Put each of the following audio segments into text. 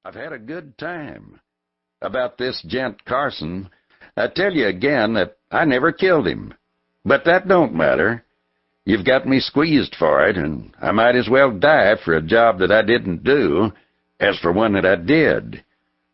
I've had a good time. About this gent Carson, I tell you again that I never killed him. But that don't matter. You've got me squeezed for it, and I might as well die for a job that I didn't do as for one that I did.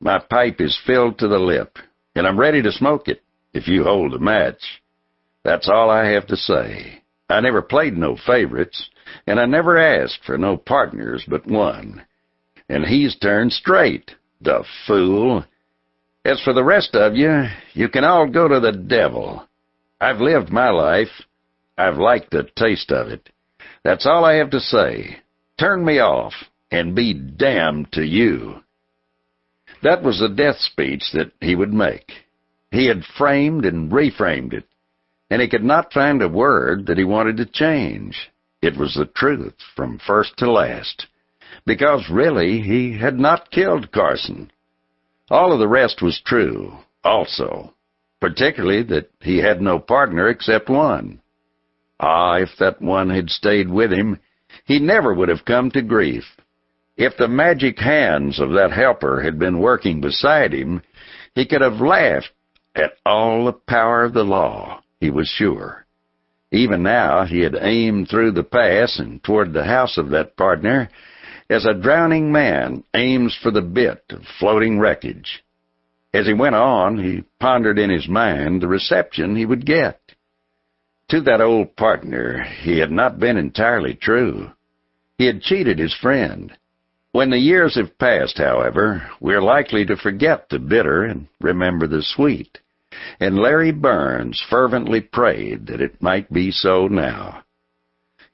My pipe is filled to the lip, and I'm ready to smoke it, if you hold a match. That's all I have to say. I never played no favorites, and I never asked for no partners but one. And he's turned straight, the fool. As for the rest of you, you can all go to the devil. I've lived my life. I've liked the taste of it. That's all I have to say. Turn me off, and be damned to you. That was the death speech that he would make. He had framed and reframed it, and he could not find a word that he wanted to change. It was the truth from first to last, because really he had not killed Carson. All of the rest was true, also, particularly that he had no partner except one. Ah, if that one had stayed with him, he never would have come to grief. If the magic hands of that helper had been working beside him, he could have laughed at all the power of the law, he was sure. Even now he had aimed through the pass and toward the house of that partner, as a drowning man aims for the bit of floating wreckage. As he went on, he pondered in his mind the reception he would get. To that old partner, he had not been entirely true. He had cheated his friend. When the years have passed, however, we're likely to forget the bitter and remember the sweet. And Larry Burns fervently prayed that it might be so now.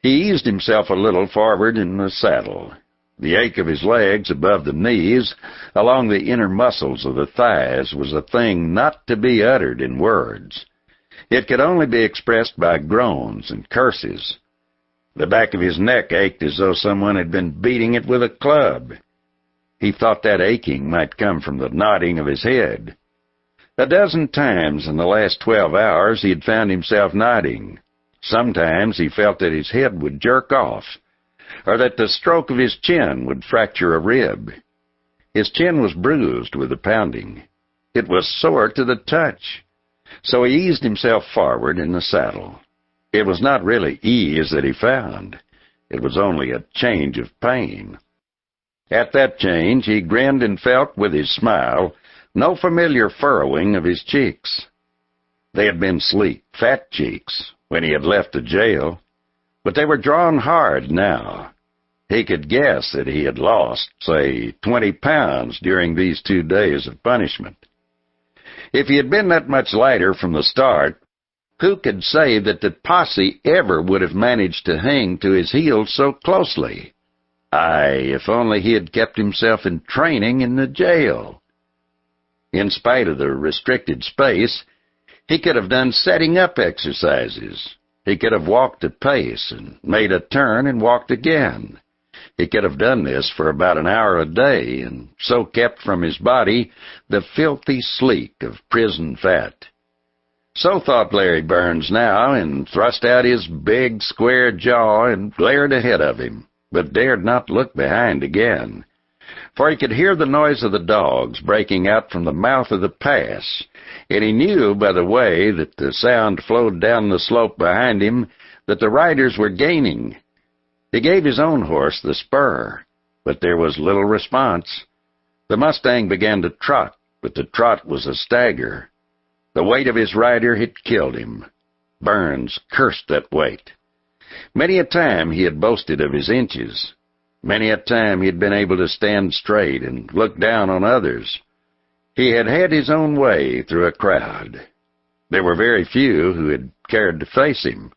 He eased himself a little forward in the saddle. The ache of his legs above the knees, along the inner muscles of the thighs, was a thing not to be uttered in words. It could only be expressed by groans and curses. The back of his neck ached as though someone had been beating it with a club. He thought that aching might come from the nodding of his head. A dozen times in the last 12 hours he had found himself nodding. Sometimes he felt that his head would jerk off, or that the stroke of his chin would fracture a rib. His chin was bruised with the pounding. It was sore to the touch. So he eased himself forward in the saddle. It was not really ease that he found. It was only a change of pain. At that change he grinned and felt with his smile no familiar furrowing of his cheeks. They had been sleek, fat cheeks when he had left the jail, but they were drawn hard now. He could guess that he had lost, say, 20 pounds during these 2 days of punishment. If he had been that much lighter from the start, who could say that the posse ever would have managed to hang to his heels so closely? Aye, if only he had kept himself in training in the jail. In spite of the restricted space, he could have done setting-up exercises. He could have walked a pace and made a turn and walked again. He could have done this for about an hour a day, and so kept from his body the filthy sleek of prison fat. So thought Larry Burns now, and thrust out his big, square jaw and glared ahead of him, but dared not look behind again. For he could hear the noise of the dogs breaking out from the mouth of the pass, and he knew by the way that the sound flowed down the slope behind him that the riders were gaining. He gave his own horse the spur, but there was little response. The mustang began to trot, but the trot was a stagger. The weight of his rider had killed him. Burns cursed that weight. Many a time he had boasted of his inches. Many a time he had been able to stand straight and look down on others. He had had his own way through a crowd. There were very few who had cared to face him.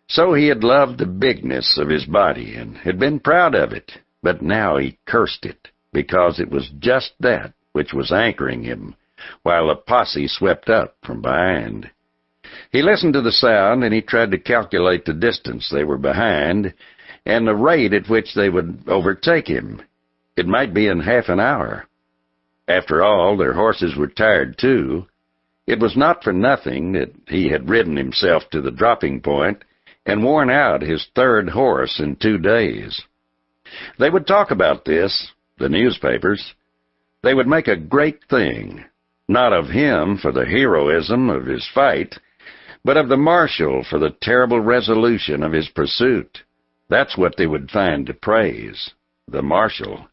So he had loved the bigness of his body and had been proud of it, but now he cursed it, because it was just that which was anchoring him, while the posse swept up from behind. He listened to the sound, and he tried to calculate the distance they were behind, and the rate at which they would overtake him. It might be in half an hour. After all, their horses were tired too. It was not for nothing that he had ridden himself to the dropping point and worn out his third horse in 2 days. They would talk about this, the newspapers. They would make a great thing, not of him for the heroism of his fight, but of the marshal for the terrible resolution of his pursuit. That's what they would find to praise, the marshal.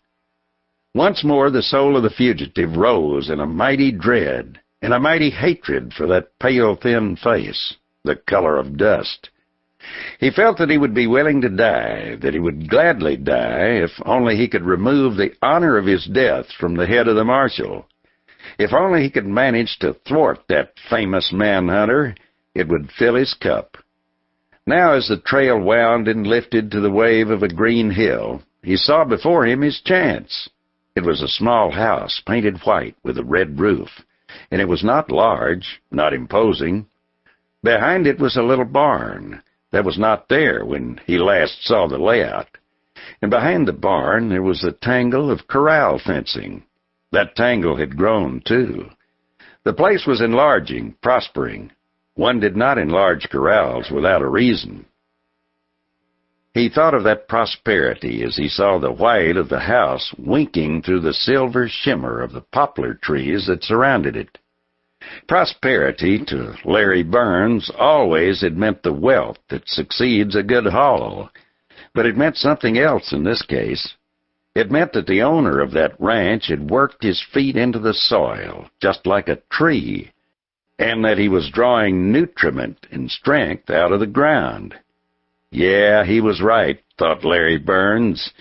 Once more the soul of the fugitive rose in a mighty dread and a mighty hatred for that pale, thin face, the color of dust. He felt that he would be willing to die, that he would gladly die, if only he could remove the honor of his death from the head of the marshal. If only he could manage to thwart that famous manhunter, it would fill his cup. Now, as the trail wound and lifted to the wave of a green hill, he saw before him his chance. It was a small house, painted white, with a red roof, and it was not large, not imposing. Behind it was a little barn that was not there when he last saw the layout. And behind the barn there was a tangle of corral fencing. That tangle had grown, too. The place was enlarging, prospering. One did not enlarge corrals without a reason. He thought of that prosperity as he saw the white of the house winking through the silver shimmer of the poplar trees that surrounded it. Prosperity, to Larry Burns, always had meant the wealth that succeeds a good haul. But it meant something else in this case. It meant that the owner of that ranch had worked his feet into the soil, just like a tree, and that he was drawing nutriment and strength out of the ground. Yeah, he was right, thought Larry Burns.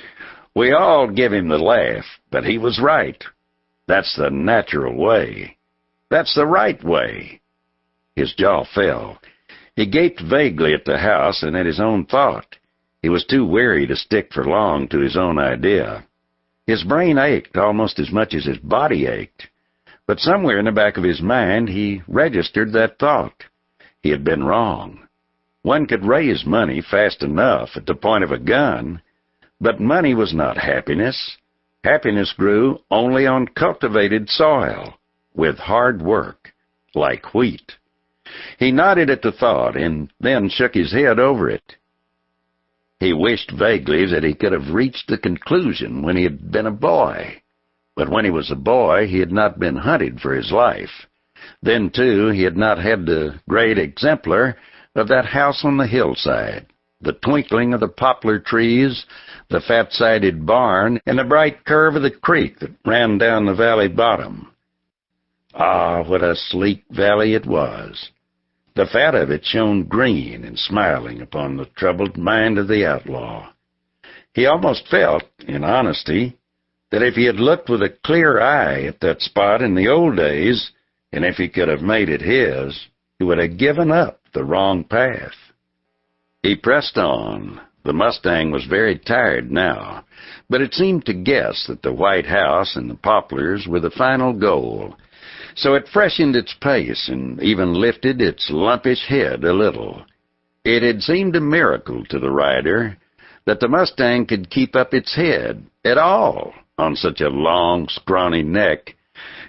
We all give him the laugh, but he was right. That's the natural way. That's the right way. His jaw fell. He gaped vaguely at the house and at his own thought. He was too weary to stick for long to his own idea. His brain ached almost as much as his body ached. But somewhere in the back of his mind he registered that thought. He had been wrong. One could raise money fast enough at the point of a gun, but money was not happiness. Happiness grew only on cultivated soil, with hard work, like wheat. He nodded at the thought and then shook his head over it. He wished vaguely that he could have reached the conclusion when he had been a boy. But when he was a boy, he had not been hunted for his life. Then, too, he had not had the great exemplar of that house on the hillside, the twinkling of the poplar trees, the fat-sided barn, and the bright curve of the creek that ran down the valley bottom. Ah, what a sleek valley it was! The fat of it shone green and smiling upon the troubled mind of the outlaw. He almost felt, in honesty, that if he had looked with a clear eye at that spot in the old days, and if he could have made it his, he would have given up the wrong path. He pressed on. The Mustang was very tired now, but it seemed to guess that the white house and the poplars were the final goal. So it freshened its pace and even lifted its lumpish head a little. It had seemed a miracle to the rider that the Mustang could keep up its head at all on such a long, scrawny neck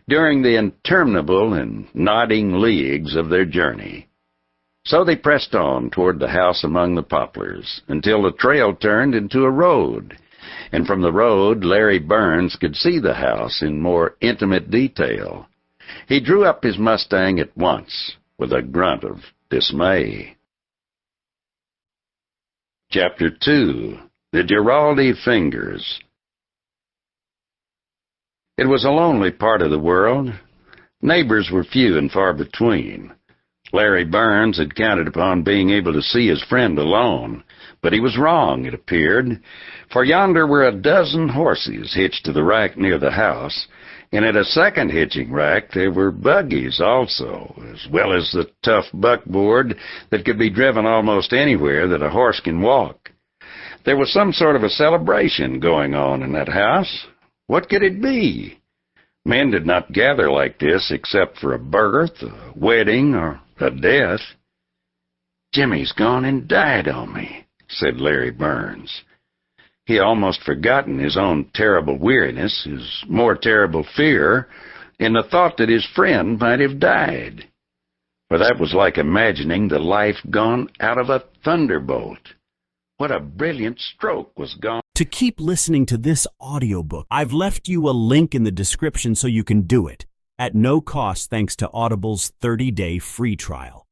during the interminable and nodding leagues of their journey. So they pressed on toward the house among the poplars until the trail turned into a road, and from the road Larry Burns could see the house in more intimate detail. He drew up his Mustang at once, with a grunt of dismay. Chapter 2. The Geraldi Fingers. It was a lonely part of the world. Neighbors were few and far between. Larry Burns had counted upon being able to see his friend alone, but he was wrong, it appeared, for yonder were a dozen horses hitched to the rack near the house, and at a second hitching rack there were buggies also, as well as the tough buckboard that could be driven almost anywhere that a horse can walk. There was some sort of a celebration going on in that house. What could it be? Men did not gather like this except for a birth, a wedding, or a death. "Jimmy's gone and died on me," said Larry Burns. He had almost forgotten his own terrible weariness, his more terrible fear, in the thought that his friend might have died. For that was like imagining the life gone out of a thunderbolt. What a brilliant stroke was gone. to keep listening to this audiobook. I've left you a link in the description so you can do it at no cost thanks to Audible's 30-day free trial.